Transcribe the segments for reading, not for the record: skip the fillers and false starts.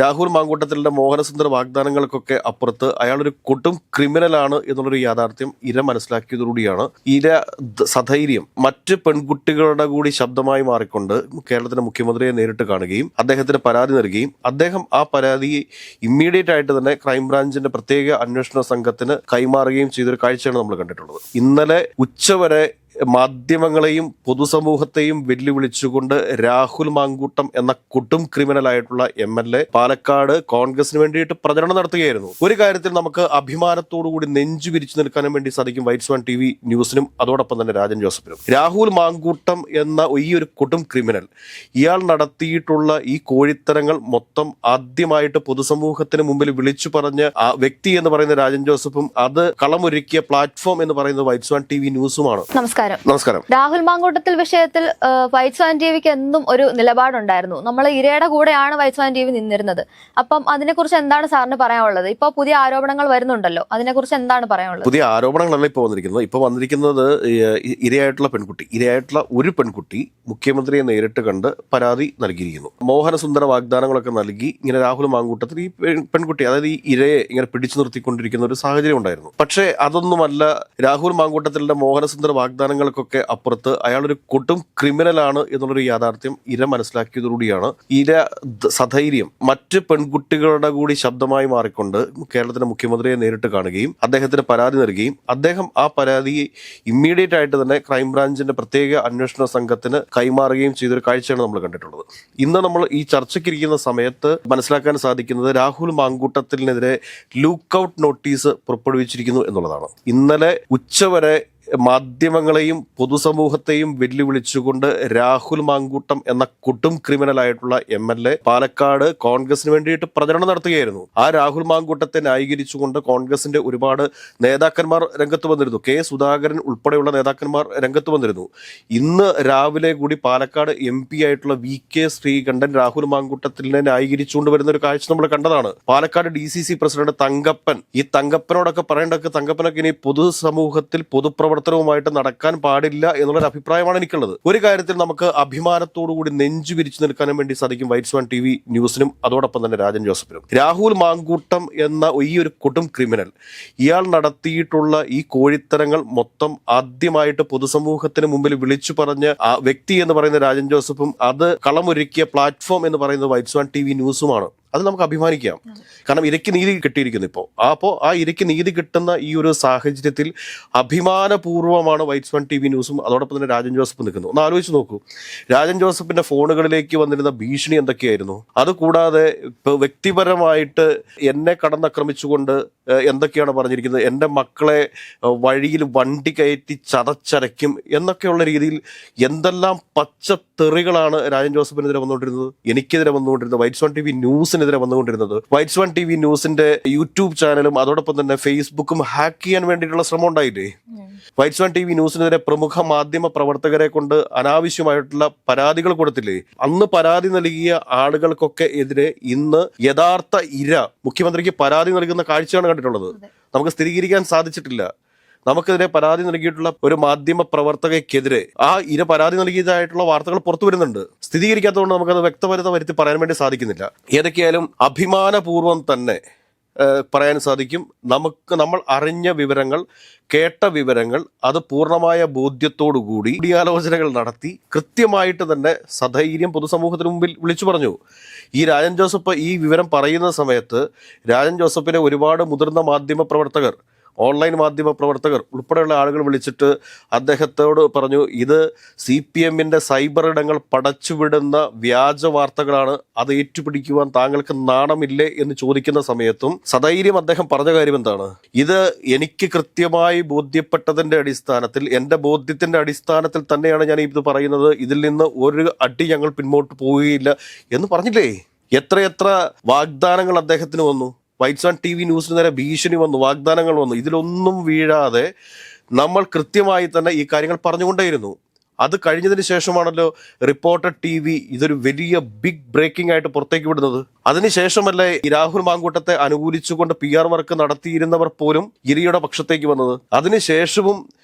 രാഹുൽ മാങ്കൂട്ടത്തിലിന്റെ മോഹനസുന്ദര വാഗ്ദാനങ്ങൾക്കൊക്കെ അപ്പുറത്ത് അയാളൊരു കൊടും ക്രിമിനലാണ് എന്നുള്ളൊരു യാഥാർത്ഥ്യം ഇര മനസ്സിലാക്കിയതോടുകൂടിയാണ് ഇര സധൈര്യം മറ്റ് പെൺകുട്ടികളുടെ കൂടി ശബ്ദമായി മാറിക്കൊണ്ട് കേരളത്തിന്റെ മുഖ്യമന്ത്രിയെ നേരിട്ട് കാണുകയും അദ്ദേഹത്തിന് പരാതി നൽകുകയും അദ്ദേഹം ആ പരാതി ഇമ്മീഡിയറ്റ് ആയിട്ട് തന്നെ ക്രൈംബ്രാഞ്ചിന്റെ പ്രത്യേക അന്വേഷണ സംഘത്തിന് കൈമാറുകയും ചെയ്തൊരു കാഴ്ചയാണ് നമ്മൾ കണ്ടിട്ടുള്ളത്. ഇന്നലെ ഉച്ചവരെ മാധ്യമങ്ങളെയും പൊതുസമൂഹത്തെയും വെല്ലുവിളിച്ചുകൊണ്ട് രാഹുൽ മാങ്കൂട്ടം എന്ന കൊടും ക്രിമിനലായിട്ടുള്ള MLA പാലക്കാട് കോൺഗ്രസിന് വേണ്ടിയിട്ട് പ്രചരണം നടത്തുകയായിരുന്നു. ഒരു കാര്യത്തിൽ നമുക്ക് അഭിമാനത്തോടുകൂടി നെഞ്ചു വിരിച്ചു നിൽക്കാനും വേണ്ടി സാധിക്കും വൈറ്റ്സ് വൺ TV ന്യൂസിനും അതോടൊപ്പം തന്നെ രാജൻ ജോസഫിനും. രാഹുൽ മാങ്കൂട്ടം എന്ന ഈ ഒരു കൊടും ക്രിമിനൽ ഇയാൾ നടത്തിയിട്ടുള്ള ഈ കോഴിത്തരങ്ങൾ മൊത്തം ആദ്യമായിട്ട് പൊതുസമൂഹത്തിന് മുമ്പിൽ വിളിച്ചു പറഞ്ഞ ആ വ്യക്തി എന്ന് പറയുന്ന രാജൻ ജോസഫും അത് കളമൊരുക്കിയ പ്ലാറ്റ്ഫോം എന്ന് പറയുന്നത് വൈറ്റ്സ് വൺ TV ന്യൂസുമാണ്. നമസ്കാരം. രാഹുൽ മാങ്കൂട്ടത്തിൽ വിഷയത്തിൽ വൈറ്റ്സ് വൺ TVക്ക് എന്നും ഒരു നിലപാടുണ്ടായിരുന്നു. നമ്മൾ ഇരയുടെ കൂടെയാണ് വൈറ്റ്സ് വൺ TV നിന്നിരുന്നത്. അപ്പം അതിനെക്കുറിച്ച് എന്താണ് സാറിന് പറയാനുള്ളത്? ഇപ്പൊ പുതിയ ആരോപണങ്ങൾ വരുന്നുണ്ടല്ലോ, അതിനെക്കുറിച്ച് എന്താണ് പറയാനുള്ളത്? പുതിയ ആരോപണങ്ങളല്ല ഇപ്പോൾ വന്നിരിക്കുന്നത് ഇരയായിട്ടുള്ള ഒരു പെൺകുട്ടി മുഖ്യമന്ത്രിയെ നേരിട്ട് കണ്ട് പരാതി നൽകിയിരിക്കുന്നു. മോഹനസുന്ദര വാഗ്ദാനങ്ങളൊക്കെ നൽകി ഇങ്ങനെ രാഹുൽ മാങ്കൂട്ടത്തിൽ ഈ പെൺകുട്ടി, അതായത് ഈ ഇരയെ ഇങ്ങനെ പിടിച്ചു നിർത്തിക്കൊണ്ടിരിക്കുന്ന ഒരു സാഹചര്യം ഉണ്ടായിരുന്നു. പക്ഷേ അതൊന്നുമല്ല, രാഹുൽ മാങ്കൂട്ടത്തിലിന്റെ മോഹനസുന്ദര വാഗ്ദാനങ്ങൾക്കൊക്കെ അപ്പുറത്ത് അയാളൊരു കൊടും ക്രിമിനലാണ് എന്നുള്ളൊരു യാഥാർത്ഥ്യം ഇര മനസ്സിലാക്കിയതോടുകൂടിയാണ് ഇര സധൈര്യം മറ്റ് പെൺകുട്ടികളുടെ കൂടി ശബ്ദമായി മാറിക്കൊണ്ട് കേരളത്തിന്റെ മുഖ്യമന്ത്രിയെ നേരിട്ട് കാണുകയും അദ്ദേഹത്തിന് പരാതി നൽകുകയും അദ്ദേഹം ആ പരാതി ഇമ്മീഡിയറ്റ് ആയിട്ട് തന്നെ ക്രൈംബ്രാഞ്ചിന്റെ പ്രത്യേക അന്വേഷണ സംഘത്തിന് കൈമാറുകയും ചെയ്തൊരു കാഴ്ചയാണ് നമ്മൾ കണ്ടിട്ടുള്ളത്. ഇന്ന് നമ്മൾ ഈ ചർച്ചയ്ക്കിരിക്കുന്ന സമയത്ത് മനസ്സിലാക്കാൻ സാധിക്കുന്നത് രാഹുൽ മാങ്കൂട്ടത്തിനെതിരെ ലുക്കൌട്ട് നോട്ടീസ് പുറപ്പെടുവിച്ചിരിക്കുന്നു എന്നുള്ളതാണ്. ഇന്നലെ ഉച്ചവരെ മാധ്യമങ്ങളെയും പൊതുസമൂഹത്തെയും വെല്ലുവിളിച്ചുകൊണ്ട് രാഹുൽ മാങ്കൂട്ടം എന്ന കൊടും ക്രിമിനലായിട്ടുള്ള MLA പാലക്കാട് കോൺഗ്രസിന് വേണ്ടിയിട്ട് പ്രചരണം നടത്തുകയായിരുന്നു. ആ രാഹുൽ മാങ്കൂട്ടത്തെ ന്യായീകരിച്ചുകൊണ്ട് കോൺഗ്രസിന്റെ ഒരുപാട് നേതാക്കന്മാർ രംഗത്ത് വന്നിരുന്നു. കെ സുധാകരൻ ഉൾപ്പെടെയുള്ള നേതാക്കന്മാർ രംഗത്ത് വന്നിരുന്നു. ഇന്ന് രാവിലെ കൂടി പാലക്കാട് MP ആയിട്ടുള്ള VK ശ്രീകണ്ഠൻ രാഹുൽ മാങ്കൂട്ടത്തിനെ ന്യായീകരിച്ചുകൊണ്ട് വരുന്ന ഒരു കാഴ്ച നമ്മൾ കണ്ടതാണ്. പാലക്കാട് DCC പ്രസിഡന്റ് തങ്കപ്പൻ, ഈ തങ്കപ്പനോടൊക്കെ പറയേണ്ടത്, തങ്കപ്പനൊക്കെ ഇനി പൊതുസമൂഹത്തിൽ പൊതുപ്രവർത്തനവുമായിട്ട് നടക്കാൻ പാടില്ല എന്നുള്ളൊരു അഭിപ്രായമാണ് എനിക്കുള്ളത്. ഒരു കാര്യത്തിൽ നമുക്ക് അഭിമാനത്തോടുകൂടി നെഞ്ചു വിരിച്ചു നിൽക്കാനും വേണ്ടി സാധിക്കും വൈറ്റ്സ് വൺ TV ന്യൂസിനും അതോടൊപ്പം തന്നെ രാജൻ ജോസഫിനും. രാഹുൽ മാങ്കൂട്ടം എന്ന ഈ ഒരു കൊടും ക്രിമിനൽ ഇയാൾ നടത്തിയിട്ടുള്ള ഈ കോഴിത്തരങ്ങൾ മൊത്തം ആദ്യമായിട്ട് പൊതുസമൂഹത്തിന് മുമ്പിൽ വിളിച്ചു പറഞ്ഞ ആ വ്യക്തി എന്ന് പറയുന്ന രാജൻ ജോസഫും അത് കളമൊരുക്കിയ പ്ലാറ്റ്ഫോം എന്ന് പറയുന്നത് വൈറ്റ്സ് വൺ TV ന്യൂസുമാണ്. അത് നമുക്ക് അഭിമാനിക്കാം. കാരണം ഇരയ്ക്ക് നീതി കിട്ടിയിരിക്കുന്നു ഇപ്പോൾ. അപ്പോൾ ആ ഇരയ്ക്ക് നീതി കിട്ടുന്ന ഈ ഒരു സാഹചര്യത്തിൽ അഭിമാനപൂർവ്വമാണ് വൈറ്റ്സ് വൺ TV ന്യൂസും അതോടൊപ്പം തന്നെ രാജൻ ജോസഫ് നിൽക്കുന്നത്. ഒന്ന് ആലോചിച്ച് നോക്കൂ, രാജൻ ജോസഫിന്റെ ഫോണുകളിലേക്ക് വന്നിരുന്ന ഭീഷണി എന്തൊക്കെയായിരുന്നു. അതുകൂടാതെ ഇപ്പോൾ വ്യക്തിപരമായിട്ട് എന്നെ കടന്നാക്രമിച്ചുകൊണ്ട് എന്തൊക്കെയാണ് പറഞ്ഞിരിക്കുന്നത്, എൻ്റെ മക്കളെ വഴിയിൽ വണ്ടി കയറ്റി ചതച്ചരയ്ക്കും എന്നൊക്കെയുള്ള രീതിയിൽ എന്തെല്ലാം പച്ചത്തെറികളാണ് രാജൻ ജോസഫിനെതിരെ വന്നുകൊണ്ടിരുന്നത്, എനിക്കെതിരെ വന്നുകൊണ്ടിരുന്നത്, വൈറ്റ്സ് വൺ TV ന്യൂസിനെതിരെ വന്നുകൊണ്ടിരുന്നത്. വൈറ്റ്സ് വൺ TV ന്യൂസിന്റെ യൂട്യൂബ് ചാനലും അതോടൊപ്പം തന്നെ ഫേസ്ബുക്കും ഹാക്ക് ചെയ്യാൻ വേണ്ടിയിട്ടുള്ള ശ്രമം ഉണ്ടായില്ലേ? വൈറ്റ്സ് വൺ TV ന്യൂസിനെതിരെ പ്രമുഖ മാധ്യമ പ്രവർത്തകരെ കൊണ്ട് അനാവശ്യമായിട്ടുള്ള പരാതികൾ കൊടുത്തില്ലേ? അന്ന് പരാതി നൽകിയ ആളുകൾക്കൊക്കെ എതിരെ ഇന്ന് യഥാർത്ഥ ഇര മുഖ്യമന്ത്രിക്ക് പരാതി നൽകുന്ന കാഴ്ചയാണ് കണ്ടിട്ടുള്ളത്. നമുക്ക് സ്ഥിരീകരിക്കാൻ സാധിച്ചിട്ടില്ല. നമുക്കെതിരെ പരാതി നൽകിയിട്ടുള്ള ഒരു മാധ്യമ പ്രവർത്തകയ്ക്കെതിരെ ആ ഇര പരാതി നൽകിയതായിട്ടുള്ള വാർത്തകൾ പുറത്തു വരുന്നുണ്ട്. സ്ഥിരീകരിക്കാത്തതുകൊണ്ട് നമുക്കത് വ്യക്തത വരുത്തി പറയാൻ വേണ്ടി സാധിക്കുന്നില്ല. ഏതൊക്കെയായാലും അഭിമാനപൂർവ്വം തന്നെ പറയാൻ സാധിക്കും, നമ്മൾ അറിഞ്ഞ വിവരങ്ങൾ, കേട്ട വിവരങ്ങൾ അത് പൂർണ്ണമായ ബോധ്യത്തോടുകൂടി കൂടിയാലോചനകൾ നടത്തി കൃത്യമായിട്ട് തന്നെ സധൈര്യം പൊതുസമൂഹത്തിന് മുമ്പിൽ വിളിച്ചു പറഞ്ഞു. ഈ രാജൻ ജോസഫ് ഈ വിവരം പറയുന്ന സമയത്ത് രാജൻ ജോസഫിനെ ഒരുപാട് മുതിർന്ന മാധ്യമ പ്രവർത്തകർ, ഓൺലൈൻ മാധ്യമ പ്രവർത്തകർ ഉൾപ്പെടെയുള്ള ആളുകൾ വിളിച്ചിട്ട് അദ്ദേഹത്തോട് പറഞ്ഞു, ഇത് CPMന്റെ സൈബർ ഇടങ്ങൾ പടച്ചുവിടുന്ന വ്യാജ വാർത്തകളാണ്, അത് ഏറ്റുപിടിക്കുവാൻ താങ്കൾക്ക് നാണമില്ലേ എന്ന് ചോദിക്കുന്ന സമയത്തും സധൈര്യം അദ്ദേഹം പറഞ്ഞ കാര്യം എന്താണ്? ഇത് എനിക്ക് കൃത്യമായി ബോധ്യപ്പെട്ടതിന്റെ അടിസ്ഥാനത്തിൽ, എൻ്റെ ബോധ്യത്തിന്റെ അടിസ്ഥാനത്തിൽ തന്നെയാണ് ഞാൻ ഇത് പറയുന്നത്, ഇതിൽ നിന്ന് ഒരു അടി ഞങ്ങൾ പിന്നോട്ട് പോവുകയില്ല എന്ന് പറഞ്ഞില്ലേ? എത്രയെത്ര വാഗ്ദാനങ്ങൾ അദ്ദേഹത്തിന് വന്നു. വൈറ്റ്സ് വൺ TV ന്യൂസിന് നേരെ ഭീഷണി വന്നു, വാഗ്ദാനങ്ങൾ വന്നു. ഇതിലൊന്നും വീഴാതെ നമ്മൾ കൃത്യമായി തന്നെ ഈ കാര്യങ്ങൾ പറഞ്ഞുകൊണ്ടേയിരുന്നു. അത് കഴിഞ്ഞതിന് ശേഷമാണല്ലോ റിപ്പോർട്ടർ TV ഇതൊരു വലിയ ബിഗ് ബ്രേക്കിംഗ് ആയിട്ട് പുറത്തേക്ക് വിടുന്നത്. അതിനുശേഷമല്ലേ ഈ രാഹുൽ മാങ്കൂട്ടത്തെ അനുകൂലിച്ചുകൊണ്ട് PR വർക്ക് നടത്തിയിരുന്നവർ പോലും ഇരയുടെ പക്ഷത്തേക്ക് വന്നത്. അതിനുശേഷവും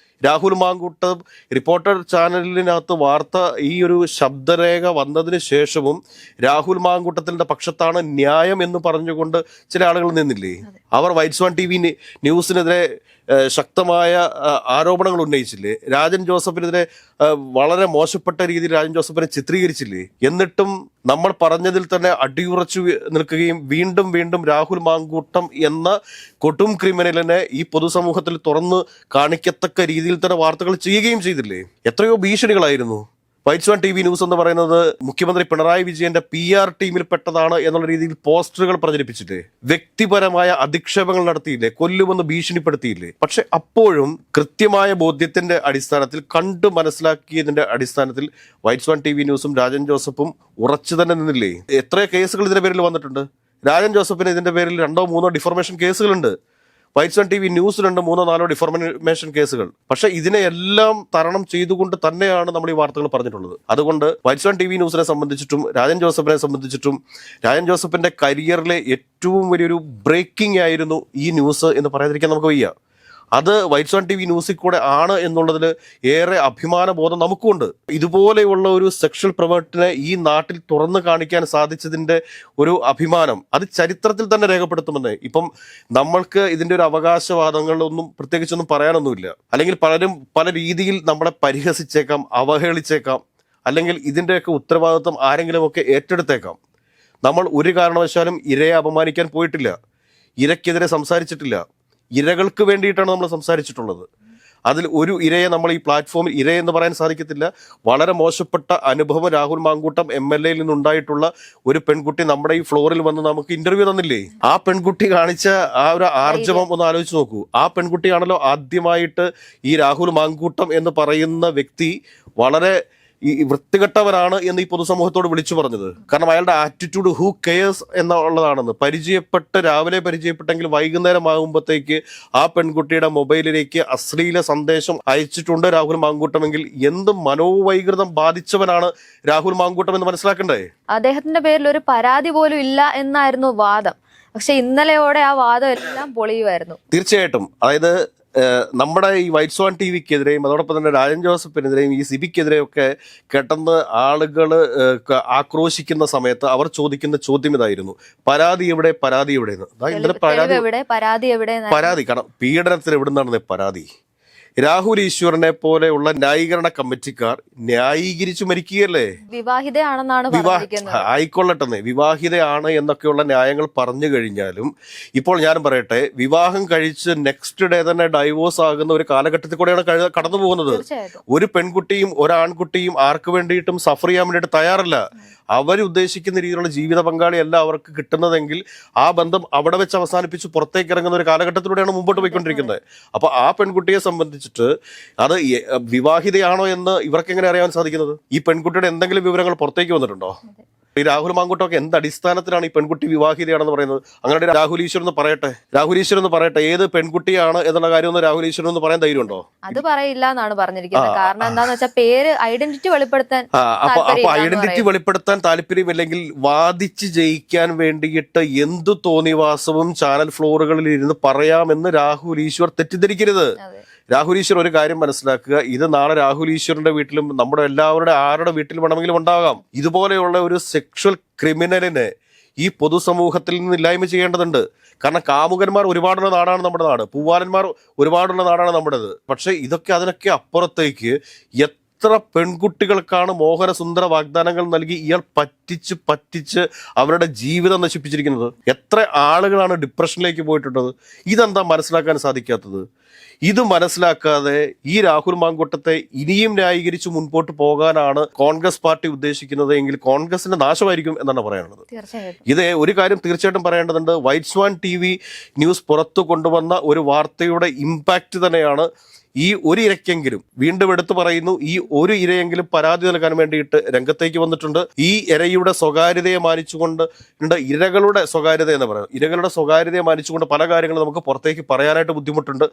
രാഹുൽ മാങ്കൂട്ടം റിപ്പോർട്ടർ ചാനലിനകത്ത് വാർത്ത ഈ ഒരു ശബ്ദരേഖ വന്നതിന് ശേഷവും രാഹുൽ മാങ്കൂട്ടത്തിന്റെ പക്ഷത്താണ് ന്യായം എന്ന് പറഞ്ഞുകൊണ്ട് ചില ആളുകൾ നിന്നില്ലേ? അവർ വൈറ്റ് സ്വാൻ TV ന്യൂസിനെതിരെ ശക്തമായ ആരോപണങ്ങൾ ഉന്നയിച്ചില്ലേ? രാജൻ ജോസഫിനെതിരെ വളരെ മോശപ്പെട്ട രീതിയിൽ രാജൻ ജോസഫിനെ ചിത്രീകരിച്ചില്ലേ? എന്നിട്ടും നമ്മൾ പറഞ്ഞതിൽ തന്നെ അടിയുറച്ചു നിൽക്കുകയും വീണ്ടും വീണ്ടും രാഹുൽ മാങ്കൂട്ടം എന്ന കൊടും ക്രിമിനലിനെ ഈ പൊതുസമൂഹത്തിൽ തുറന്നു കാണിക്കത്തക്ക രീതിയിൽ തന്നെ വാർത്തകൾ ചെയ്യുകയും ചെയ്തില്ലേ? എത്രയോ ഭീഷണികളായിരുന്നു. വൈറ്റ് സ്വാൻ TV ന്യൂസ് എന്ന് പറയുന്നത് മുഖ്യമന്ത്രി പിണറായി വിജയന്റെ PR ടീമിൽ പെട്ടതാണ് എന്നുള്ള രീതിയിൽ പോസ്റ്ററുകൾ പ്രചരിപ്പിച്ചില്ലേ? വ്യക്തിപരമായ അധിക്ഷേപങ്ങൾ നടത്തിയില്ലേ? കൊല്ലുമെന്ന് ഭീഷണിപ്പെടുത്തിയില്ലേ? പക്ഷെ അപ്പോഴും കൃത്യമായ ബോധ്യത്തിന്റെ അടിസ്ഥാനത്തിൽ കണ്ടു മനസ്സിലാക്കിയതിന്റെ അടിസ്ഥാനത്തിൽ വൈറ്റ് സ്വാൻ TV ന്യൂസും രാജൻ ജോസഫും ഉറച്ചു തന്നെ നിന്നില്ലേ? എത്ര കേസുകൾ ഇതിന്റെ പേരിൽ വന്നിട്ടുണ്ട്? രാജൻ ജോസഫിന് ഇതിന്റെ പേരിൽ 2 3 ഡിഫോർമേഷൻ കേസുകളുണ്ട്. വൈറ്റ് സ്വാൻ TV ന്യൂസിലുണ്ട് 3 4 ഡിഫോർമേഷൻ കേസുകൾ. പക്ഷെ ഇതിനെയെല്ലാം തരണം ചെയ്തുകൊണ്ട് തന്നെയാണ് നമ്മൾ ഈ വാർത്തകൾ പറഞ്ഞിട്ടുള്ളത്. അതുകൊണ്ട് വൈറ്റ് സ്വാൻ TV ന്യൂസിനെ സംബന്ധിച്ചിട്ടും രാജൻ ജോസഫിനെ സംബന്ധിച്ചിട്ടും രാജൻ ജോസഫിന്റെ കരിയറിലെ ഏറ്റവും വലിയൊരു ബ്രേക്കിംഗ് ആയിരുന്നു ഈ ന്യൂസ് എന്ന് പറയാതിരിക്കാൻ നമുക്ക് വയ്യ. അത് വൈറ്റ് സ്വാൻ TV ന്യൂസിൽ കൂടെ ആണ് എന്നുള്ളതിൽ ഏറെ അഭിമാന ബോധം നമുക്കുണ്ട്. ഇതുപോലെയുള്ള ഒരു സെക്ഷൽ പ്രൊവേർട്ടിനെ ഈ നാട്ടിൽ തുറന്നു കാണിക്കാൻ സാധിച്ചതിന്റെ ഒരു അഭിമാനം അത് ചരിത്രത്തിൽ തന്നെ രേഖപ്പെടുത്തുമെന്ന്. ഇപ്പം നമ്മൾക്ക് ഇതിന്റെ ഒരു അവകാശവാദങ്ങളൊന്നും പ്രത്യേകിച്ചൊന്നും പറയാനൊന്നുമില്ല. അല്ലെങ്കിൽ പലരും പല രീതിയിൽ നമ്മളെ പരിഹസിച്ചേക്കാം, അവഹേളിച്ചേക്കാം, അല്ലെങ്കിൽ ഇതിന്റെയൊക്കെ ഉത്തരവാദിത്വം ആരെങ്കിലുമൊക്കെ ഏറ്റെടുത്തേക്കാം. നമ്മൾ ഒരു കാരണവശാലും ഇരയെ അപമാനിക്കാൻ പോയിട്ടില്ല, ഇരയ്ക്കെതിരെ സംസാരിച്ചിട്ടില്ല. ഇരകൾക്ക് വേണ്ടിയിട്ടാണ് നമ്മൾ സംസാരിച്ചിട്ടുള്ളത്. അതിൽ ഒരു ഇരയെ നമ്മൾ ഈ പ്ലാറ്റ്ഫോമിൽ ഇര എന്ന് പറയാൻ സാധിക്കത്തില്ല. വളരെ മോശപ്പെട്ട അനുഭവം രാഹുൽ മാങ്കൂട്ടം MLA യിൽ നിന്നുണ്ടായിട്ടുള്ള ഒരു പെൺകുട്ടി നമ്മുടെ ഈ ഫ്ലോറിൽ വന്ന് നമുക്ക് ഇന്റർവ്യൂ തന്നില്ലേ? ആ പെൺകുട്ടി കാണിച്ച ആ ഒരു ആർജവം ഒന്ന് ആലോചിച്ച് നോക്കൂ. ആ പെൺകുട്ടിയാണല്ലോ ആദ്യമായിട്ട് ഈ രാഹുൽ മാങ്കൂട്ടം എന്ന് പറയുന്ന വ്യക്തി വളരെ ഈ വൃത്തികെട്ടവനാണ് എന്ന് ഈ പൊതുസമൂഹത്തോട് വിളിച്ചു പറഞ്ഞത്. കാരണം അയാളുടെ ആറ്റിറ്റ്യൂഡ് ഹൂ കെയേഴ്സ് എന്നുള്ളതാണെന്ന്. രാവിലെ പരിചയപ്പെട്ടെങ്കിൽ വൈകുന്നേരം ആകുമ്പോഴത്തേക്ക് ആ പെൺകുട്ടിയുടെ മൊബൈലിലേക്ക് അശ്ലീല സന്ദേശം അയച്ചിട്ടുണ്ട് രാഹുൽ മാങ്കൂട്ടമെങ്കിൽ എന്ത് മനോവൈകൃതം ബാധിച്ചവനാണ് രാഹുൽ മാങ്കൂട്ടം എന്ന് മനസ്സിലാക്കണ്ടേ? അദ്ദേഹത്തിന്റെ പേരിൽ ഒരു പരാതി പോലും ഇല്ല എന്നായിരുന്നു വാദം. പക്ഷെ ഇന്നലെയോടെ ആ വാദം എല്ലാം പൊളിയുമായിരുന്നു. തീർച്ചയായിട്ടും. അതായത് നമ്മുടെ ഈ വൈറ്റ് സ്വാൻ TVക്കെതിരെയും അതോടൊപ്പം തന്നെ രാജൻ ജോസഫിനെതിരെയും ഈ സിബിക്കെതിരെയൊക്കെ കേട്ടെന്ന് ആളുകൾ ആക്രോശിക്കുന്ന സമയത്ത് അവർ ചോദിക്കുന്ന ചോദ്യം ഇതായിരുന്നു: പരാതി എവിടെ, പരാതി എവിടെയെന്ന്. ഇന്നലെ പരാതി കാരണം പീഡനത്തിന് എവിടുന്നാണ് പരാതി? രാഹുൽ ഈശ്വറിനെ പോലെയുള്ള ന്യായീകരണ കമ്മിറ്റിക്കാർ ന്യായീകരിച്ചു മരിക്കുകയല്ലേ? വിവാഹിതയാണെന്നാണ് ആയിക്കൊള്ളട്ടെന്ന്, വിവാഹിതയാണ് എന്നൊക്കെയുള്ള ന്യായങ്ങൾ പറഞ്ഞു കഴിഞ്ഞാലും ഇപ്പോൾ ഞാൻ പറയട്ടെ, വിവാഹം കഴിച്ച് നെക്സ്റ്റ് ഡേ തന്നെ ഡൈവോഴ്സ് ആകുന്ന ഒരു കാലഘട്ടത്തിൽ കൂടെയാണ് കടന്നു പോകുന്നത്. ഒരു പെൺകുട്ടിയും ഒരാൺകുട്ടിയും ആർക്ക് വേണ്ടിയിട്ടും സഫർ ചെയ്യാൻ വേണ്ടിയിട്ട് തയ്യാറല്ല. അവരുദ്ദേശിക്കുന്ന രീതിയിലുള്ള ജീവിത പങ്കാളിയല്ല അവർക്ക് കിട്ടുന്നതെങ്കിൽ ആ ബന്ധം അവിടെ വെച്ച് അവസാനിപ്പിച്ച് പുറത്തേക്ക് ഇറങ്ങുന്ന ഒരു കാലഘട്ടത്തിലൂടെയാണ് മുമ്പോട്ട് പോയിക്കൊണ്ടിരിക്കുന്നത്. അപ്പൊ ആ പെൺകുട്ടിയെ സംബന്ധിച്ചിട്ട് അത് വിവാഹിതയാണോ എന്ന് ഇവർക്ക് എങ്ങനെ അറിയാൻ സാധിക്കുന്നത്? ഈ പെൺകുട്ടിയുടെ എന്തെങ്കിലും വിവരങ്ങൾ പുറത്തേക്ക് വന്നിട്ടുണ്ടോ? ഈ രാഹുൽ മാങ്കൂട്ടമൊക്കെ എന്ത് അടിസ്ഥാനത്തിലാണ് ഈ പെൺകുട്ടി വിവാഹിതയാണെന്ന് പറയുന്നത്? അങ്ങനെ രാഹുൽ ഈശ്വർ എന്ന് പറയട്ടെ ഏത് പെൺകുട്ടിയാണ് എന്നുള്ള കാര്യം ഒന്ന് രാഹുൽ ഈശ്വർ എന്ന് പറയാൻ ധൈര്യമുണ്ടോ? അത് പറയില്ല എന്നാണ് പറഞ്ഞിരിക്കുന്നത്. കാരണം എന്താന്ന് വെച്ചാൽ പേര് ഐഡന്റിറ്റി വെളിപ്പെടുത്താൻ ഐഡന്റിറ്റി വെളിപ്പെടുത്താൻ താല്പര്യമില്ലെങ്കിൽ വാദിച്ച് ജയിക്കാൻ വേണ്ടിയിട്ട് എന്തു തോന്നിവാസവും ചാനൽ ഫ്ലോറുകളിൽ ഇരുന്ന് പറയാമെന്ന് രാഹുൽ ഈശ്വർ തെറ്റിദ്ധരിക്കരുത്. രാഹുൽ ഈശ്വർ ഒരു കാര്യം മനസ്സിലാക്കുക, ഇത് നാളെ രാഹുൽ ഈശ്വറിന്റെ വീട്ടിലും നമ്മുടെ എല്ലാവരുടെ ആരുടെ വീട്ടിലും വേണമെങ്കിലും ഉണ്ടാകാം. ഇതുപോലെയുള്ള ഒരു സെക്ഷൽ ക്രിമിനലിനെ ഈ പൊതുസമൂഹത്തിൽ നിന്ന് ഇല്ലായ്മ ചെയ്യേണ്ടതുണ്ട്. കാരണം കാമുകന്മാർ ഒരുപാടുള്ള നാടാണ് നമ്മുടെ നാട്, പൂവാലന്മാർ ഒരുപാടുള്ള നാടാണ് നമ്മുടേത്. പക്ഷെ അതിനൊക്കെ അപ്പുറത്തേക്ക് എത്ര പെൺകുട്ടികൾക്കാണ് മോഹനസുന്ദര വാഗ്ദാനങ്ങൾ നൽകി ഇയാൾ പറ്റിച്ച് അവരുടെ ജീവിതം നശിപ്പിച്ചിരിക്കുന്നത്? എത്ര ആളുകളാണ് ഡിപ്രഷനിലേക്ക് പോയിട്ടുള്ളത്? ഇതെന്താ മനസ്സിലാക്കാൻ സാധിക്കാത്തത്? ഇത് മനസ്സിലാക്കാതെ ഈ രാഹുൽ മാങ്കൂട്ടത്തെ ഇനിയും ന്യായീകരിച്ച് മുൻപോട്ട് പോകാനാണ് കോൺഗ്രസ് പാർട്ടി ഉദ്ദേശിക്കുന്നത് എങ്കിൽ കോൺഗ്രസിന്റെ നാശമായിരിക്കും എന്നാണ് പറയാനുള്ളത്. ഇത് ഒരു കാര്യം തീർച്ചയായിട്ടും പറയേണ്ടതുണ്ട്. വൈറ്റ് സ്വാൻ TV ന്യൂസ് പുറത്തു കൊണ്ടുവന്ന ഒരു വാർത്തയുടെ ഇമ്പാക്റ്റ് തന്നെയാണ് ഈ ഒരു ഇരയ്ക്കെങ്കിലും, വീണ്ടും എടുത്തു പറയുന്നു, ഈ ഒരു ഇരയെങ്കിലും പരാതി നൽകാൻ വേണ്ടിയിട്ട് രംഗത്തേക്ക് വന്നിട്ടുണ്ട്. ഈ ഇരയുടെ സ്വകാര്യതയെ മാനിച്ചുകൊണ്ട്, ഇരകളുടെ സ്വകാര്യത എന്ന് പറയുന്നത്, ഇരകളുടെ സ്വകാര്യതയെ മാനിച്ചുകൊണ്ട് പല കാര്യങ്ങളും നമുക്ക് പുറത്തേക്ക് പറയാനായിട്ട് ബുദ്ധിമുട്ടുണ്ട്.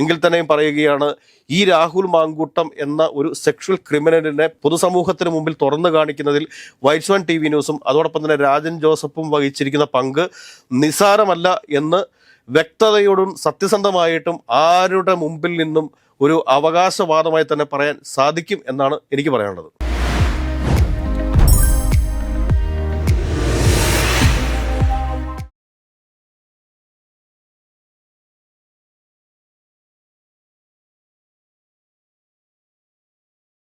എങ്കിൽ തന്നെയും പറയുകയാണ്, ഈ രാഹുൽ മാങ്കൂട്ടം എന്ന ഒരു സെക്ഷൽ ക്രിമിനലിനെ പൊതുസമൂഹത്തിന് മുമ്പിൽ തുറന്നു കാണിക്കുന്നതിൽ വൈറ്റ് സ്വാൻ TV ന്യൂസും അതോടൊപ്പം തന്നെ രാജൻ ജോസഫും വഹിച്ചിരിക്കുന്ന പങ്ക് നിസ്സാരമല്ല എന്ന് വ്യക്തതയോടും സത്യസന്ധമായിട്ടും ആരുടെ മുമ്പിൽ നിന്നും ഒരു അവകാശവാദമായി തന്നെ പറയാൻ സാധിക്കും എന്നാണ് എനിക്ക് പറയാനുള്ളത്.